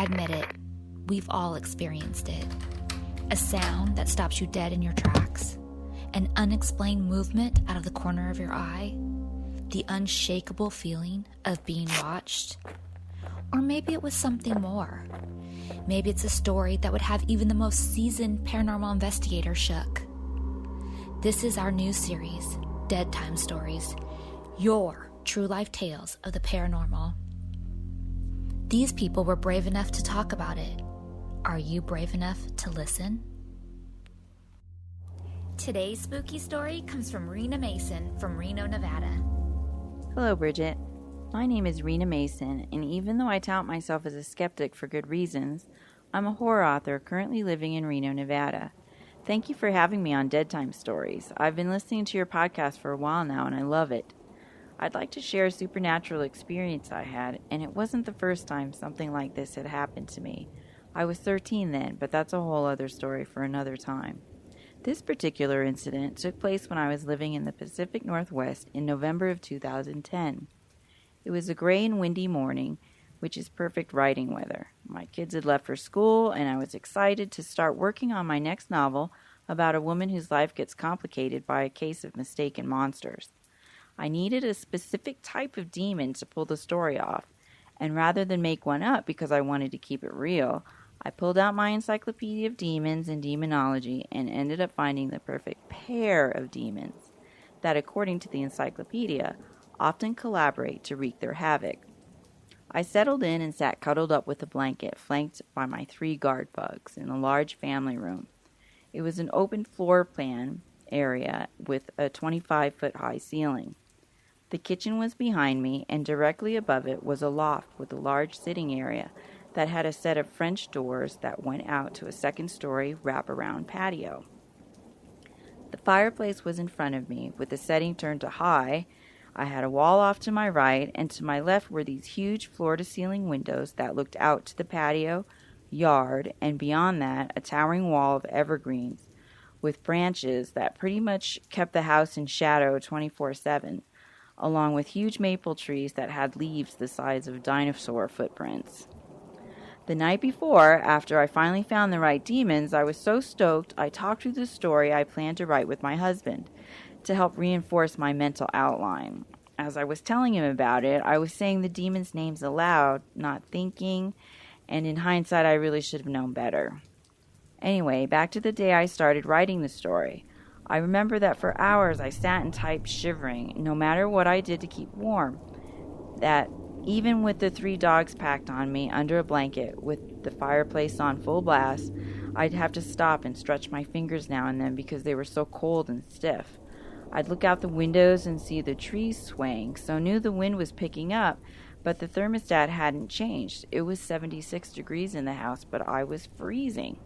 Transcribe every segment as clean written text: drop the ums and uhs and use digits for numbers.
Admit it, we've all experienced it. A sound that stops you dead in your tracks. An unexplained movement out of the corner of your eye. The unshakable feeling of being watched. Or maybe it was something more. Maybe it's a story that would have even the most seasoned paranormal investigator shook. This is our new series, Dead Time Stories, your true life tales of the paranormal. These people were brave enough to talk about it. Are you brave enough to listen? Today's spooky story comes from Rena Mason from Reno, Nevada. Hello, Bridget. My name is Rena Mason, and even though I tout myself as a skeptic for good reasons, I'm a horror author currently living in Reno, Nevada. Thank you for having me on Dead Time Stories. I've been listening to your podcast for a while now, and I love it. I'd like to share a supernatural experience I had, and it wasn't the first time something like this had happened to me. I was 13 then, but that's a whole other story for another time. This particular incident took place when I was living in the Pacific Northwest in November of 2010. It was a gray and windy morning, which is perfect writing weather. My kids had left for school, and I was excited to start working on my next novel about a woman whose life gets complicated by a case of mistaken monsters. I needed a specific type of demon to pull the story off, and rather than make one up because I wanted to keep it real, I pulled out my encyclopedia of demons and demonology and ended up finding the perfect pair of demons that, according to the encyclopedia, often collaborate to wreak their havoc. I settled in and sat cuddled up with a blanket, flanked by my 3 guard bugs in a large family room. It was an open floor plan area with a 25-foot high ceiling. The kitchen was behind me, and directly above it was a loft with a large sitting area that had a set of French doors that went out to a second-story wraparound patio. The fireplace was in front of me, with the setting turned to high. I had a wall off to my right, and to my left were these huge floor-to-ceiling windows that looked out to the patio, yard, and beyond that, a towering wall of evergreens with branches that pretty much kept the house in shadow 24/7, along with huge maple trees that had leaves the size of dinosaur footprints. The night before, after I finally found the right demons, I was so stoked I talked through the story I planned to write with my husband to help reinforce my mental outline. As I was telling him about it, I was saying the demons' names aloud, not thinking, and in hindsight I really should have known better. Anyway, back to the day I started writing the story. I remember that for hours I sat and typed shivering, no matter what I did to keep warm. That even with the 3 dogs packed on me under a blanket with the fireplace on full blast, I'd have to stop and stretch my fingers now and then because they were so cold and stiff. I'd look out the windows and see the trees swaying, so knew the wind was picking up, but the thermostat hadn't changed. It was 76 degrees in the house, but I was freezing.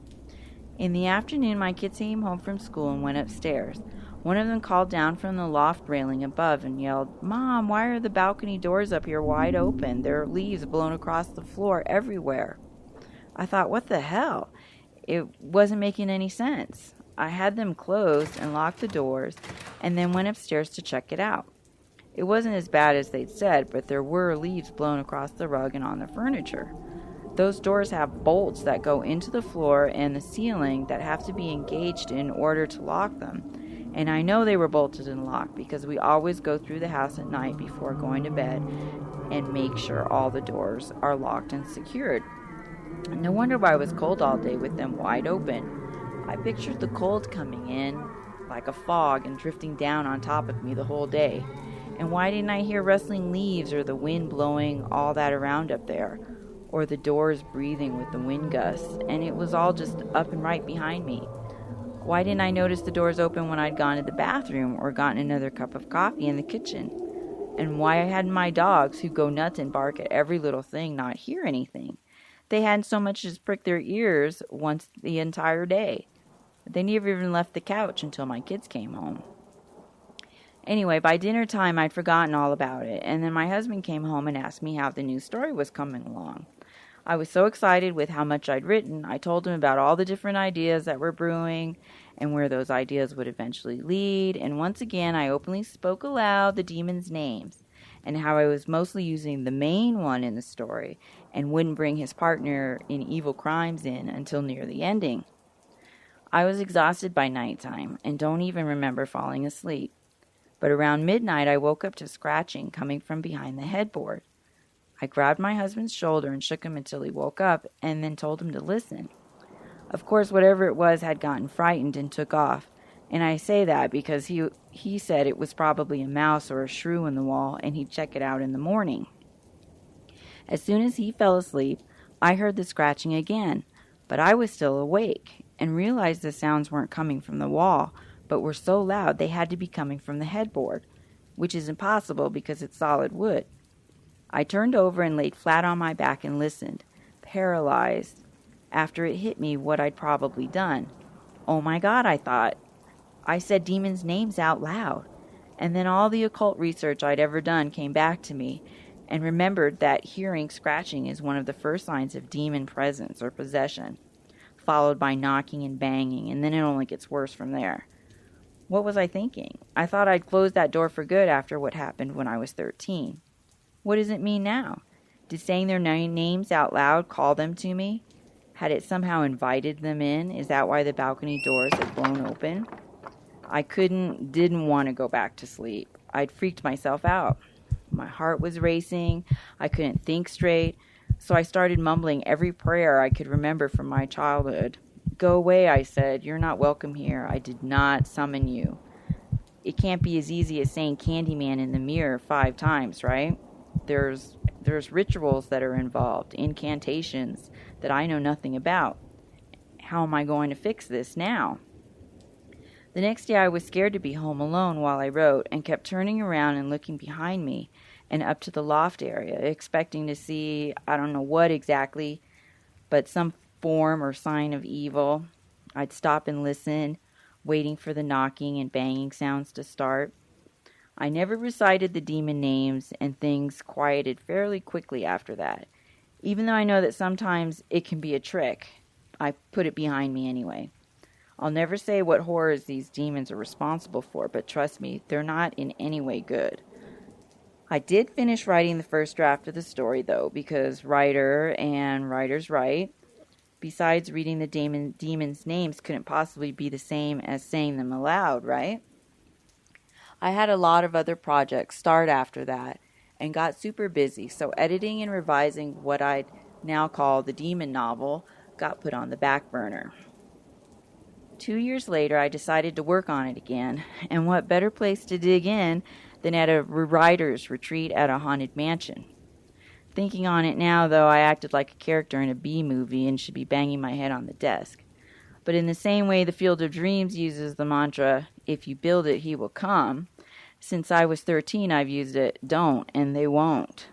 In the afternoon, my kids came home from school and went upstairs. One of them called down from the loft railing above and yelled, "Mom, why are the balcony doors up here wide open? There are leaves blown across the floor everywhere." I thought, what the hell? It wasn't making any sense. I had them closed and locked the doors and then went upstairs to check it out. It wasn't as bad as they'd said, but there were leaves blown across the rug and on the furniture. Those doors have bolts that go into the floor and the ceiling that have to be engaged in order to lock them. And I know they were bolted and locked because we always go through the house at night before going to bed and make sure all the doors are locked and secured. No wonder why it was cold all day with them wide open. I pictured the cold coming in like a fog and drifting down on top of me the whole day. And why didn't I hear rustling leaves or the wind blowing all that around up there? Or the doors breathing with the wind gusts, and it was all just up and right behind me. Why didn't I notice the doors open when I'd gone to the bathroom or gotten another cup of coffee in the kitchen? And why hadn't my dogs, who go nuts and bark at every little thing, not hear anything? They hadn't so much as pricked their ears once the entire day. They never even left the couch until my kids came home. Anyway, by dinner time, I'd forgotten all about it, and then my husband came home and asked me how the new story was coming along. I was so excited with how much I'd written. I told him about all the different ideas that were brewing and where those ideas would eventually lead, and once again I openly spoke aloud the demons' names and how I was mostly using the main one in the story and wouldn't bring his partner in evil crimes in until near the ending. I was exhausted by nighttime and don't even remember falling asleep. But around midnight I woke up to scratching coming from behind the headboard. I grabbed my husband's shoulder and shook him until he woke up and then told him to listen. Of course, whatever it was had gotten frightened and took off. And I say that because he said it was probably a mouse or a shrew in the wall and he'd check it out in the morning. As soon as he fell asleep, I heard the scratching again, but I was still awake and realized the sounds weren't coming from the wall, but were so loud they had to be coming from the headboard, which is impossible because it's solid wood. I turned over and laid flat on my back and listened, paralyzed, after it hit me what I'd probably done. Oh my God, I thought. I said demons' names out loud, and then all the occult research I'd ever done came back to me, and remembered that hearing scratching is one of the first signs of demon presence or possession, followed by knocking and banging, and then it only gets worse from there. What was I thinking? I thought I'd closed that door for good after what happened when I was 13. What does it mean now? Did saying their names out loud call them to me? Had it somehow invited them in? Is that why the balcony doors had blown open? I didn't want to go back to sleep. I'd freaked myself out. My heart was racing. I couldn't think straight. So I started mumbling every prayer I could remember from my childhood. Go away, I said. You're not welcome here. I did not summon you. It can't be as easy as saying Candyman in the mirror 5 times, right? There's rituals that are involved, incantations that I know nothing about. How am I going to fix this now? The next day I was scared to be home alone while I wrote and kept turning around and looking behind me and up to the loft area, expecting to see, I don't know what exactly, but some form or sign of evil. I'd stop and listen, waiting for the knocking and banging sounds to start. I never recited the demon names, and things quieted fairly quickly after that. Even though I know that sometimes it can be a trick, I put it behind me anyway. I'll never say what horrors these demons are responsible for, but trust me, they're not in any way good. I did finish writing the first draft of the story, though, because writer and writer's right. Besides, reading the demons' names couldn't possibly be the same as saying them aloud, right? I had a lot of other projects start after that and got super busy, so editing and revising what I'd now call the demon novel got put on the back burner. 2 years later, I decided to work on it again, and what better place to dig in than at a writer's retreat at a haunted mansion. Thinking on it now, though, I acted like a character in a B-movie and should be banging my head on the desk. But in the same way the Field of Dreams uses the mantra, if you build it, he will come, since I was 13 I've used it, don't, and they won't.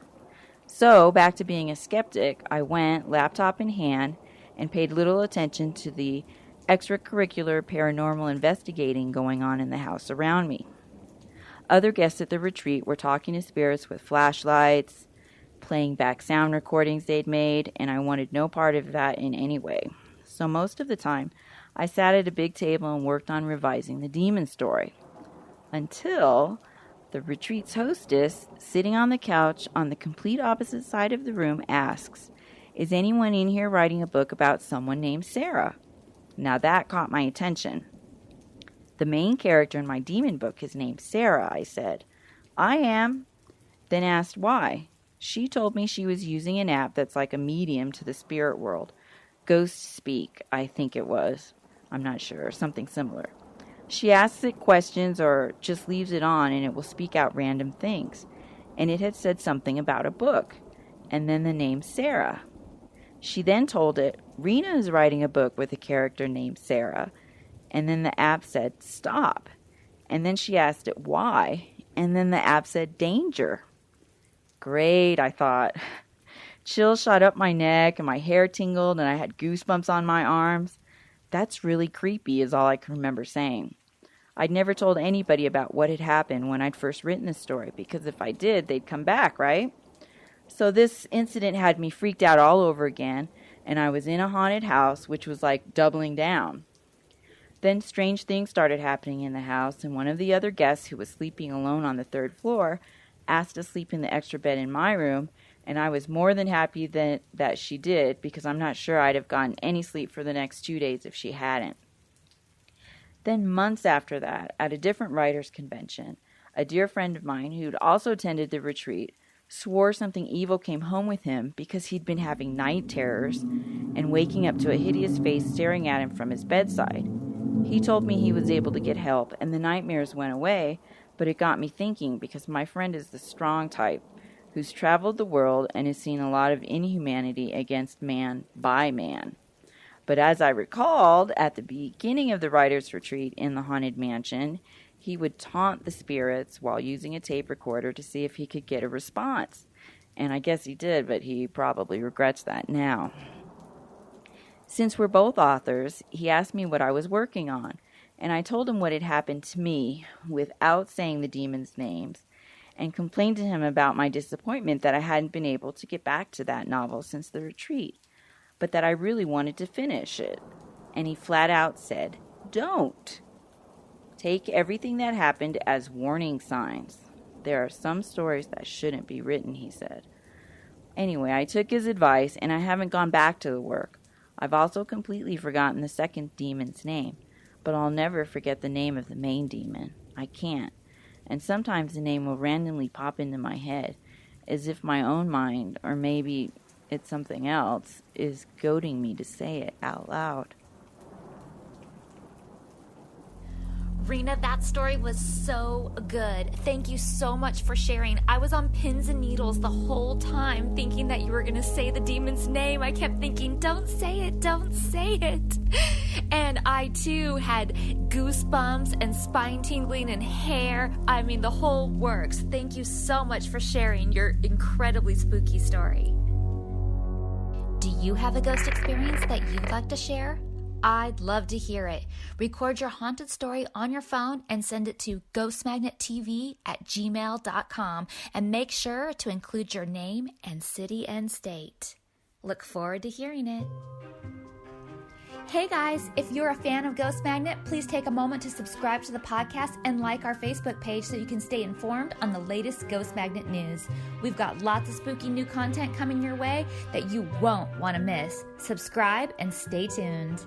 So, back to being a skeptic, I went, laptop in hand, and paid little attention to the extracurricular paranormal investigating going on in the house around me. Other guests at the retreat were talking to spirits with flashlights, playing back sound recordings they'd made, and I wanted no part of that in any way. So most of the time, I sat at a big table and worked on revising the demon story. Until the retreat's hostess, sitting on the couch on the complete opposite side of the room, asks, "Is anyone in here writing a book about someone named Sarah?" Now that caught my attention. The main character in my demon book is named Sarah, I said. I am. Then asked why. She told me she was using an app that's like a medium to the spirit world. Ghost Speak, I think it was. I'm not sure, something similar. She asks it questions or just leaves it on and it will speak out random things. And it had said something about a book. And then the name Sarah. She then told it, Rena is writing a book with a character named Sarah. And then the app said, stop. And then she asked it why. And then the app said, danger. Great, I thought. Chills shot up my neck and my hair tingled and I had goosebumps on my arms. That's really creepy is all I can remember saying. I'd never told anybody about what had happened when I'd first written the story because if I did, they'd come back, right? So this incident had me freaked out all over again, and I was in a haunted house, which was like doubling down. Then strange things started happening in the house, and one of the other guests who was sleeping alone on the 3rd floor asked to sleep in the extra bed in my room And I was more than happy that she did, because I'm not sure I'd have gotten any sleep for the next 2 days if she hadn't. Then months after that, at a different writers' convention, a dear friend of mine who'd also attended the retreat swore something evil came home with him because he'd been having night terrors and waking up to a hideous face staring at him from his bedside. He told me he was able to get help and the nightmares went away, but it got me thinking, because my friend is the strong type who's traveled the world and has seen a lot of inhumanity against man by man. But as I recalled, at the beginning of the writer's retreat in the haunted mansion, he would taunt the spirits while using a tape recorder to see if he could get a response. And I guess he did, but he probably regrets that now. Since we're both authors, he asked me what I was working on, and I told him what had happened to me without saying the demons' names, and complained to him about my disappointment that I hadn't been able to get back to that novel since the retreat, but that I really wanted to finish it. And he flat out said, "Don't. Take everything that happened as warning signs. There are some stories that shouldn't be written," he said. Anyway, I took his advice, and I haven't gone back to the work. I've also completely forgotten the second demon's name, but I'll never forget the name of the main demon. I can't. And sometimes the name will randomly pop into my head, as if my own mind, or maybe it's something else, is goading me to say it out loud. Rena, that story was so good. Thank you so much for sharing. I was on pins and needles the whole time thinking that you were going to say the demon's name. I kept thinking, don't say it, don't say it. And I too had goosebumps and spine tingling and hair. I mean, the whole works. Thank you so much for sharing your incredibly spooky story. Do you have a ghost experience that you'd like to share? I'd love to hear it. Record your haunted story on your phone and send it to ghostmagnettv@gmail.com, and make sure to include your name and city and state. Look forward to hearing it. Hey guys, if you're a fan of Ghost Magnet, please take a moment to subscribe to the podcast and like our Facebook page so you can stay informed on the latest Ghost Magnet news. We've got lots of spooky new content coming your way that you won't want to miss. Subscribe and stay tuned.